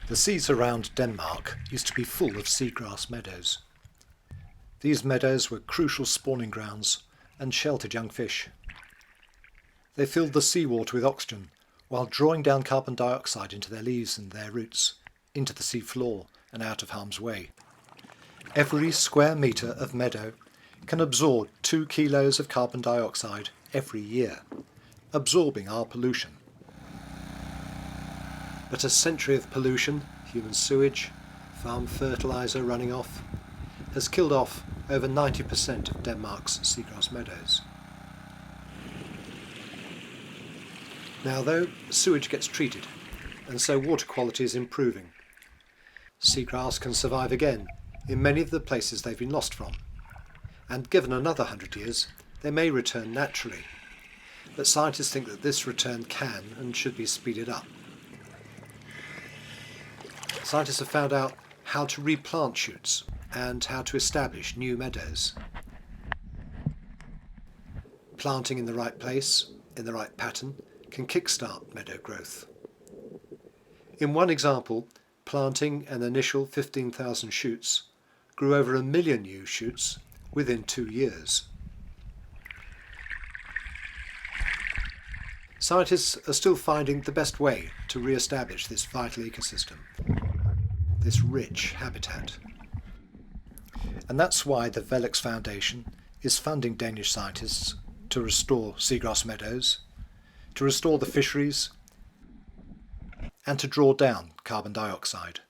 The seas around Denmark used to be full of seagrass meadows. These meadows were crucial spawning grounds and sheltered young fish. They filled the seawater with oxygen while drawing down carbon dioxide into their leaves and their roots, into the sea floor and out of harm's way. Every square metre of meadow can absorb 2 kilos of carbon dioxide every year, absorbing our pollution. But a century of pollution, human sewage, farm fertiliser running off, has killed off over 90% of Denmark's seagrass meadows. Now though, sewage gets treated, and so water quality is improving. Seagrass can survive again in many of the places they've been lost from, and given another 100 years, they may return naturally. But scientists think that this return can and should be speeded up. Scientists have found out how to replant shoots and how to establish new meadows. Planting in the right place, in the right pattern, can kickstart meadow growth. In one example, planting an initial 15,000 shoots grew over 1 million new shoots within 2 years. Scientists are still finding the best way to re-establish this vital ecosystem, this rich habitat. And that's why the Velux Foundation is funding Danish scientists to restore seagrass meadows, to restore the fisheries, and to draw down carbon dioxide.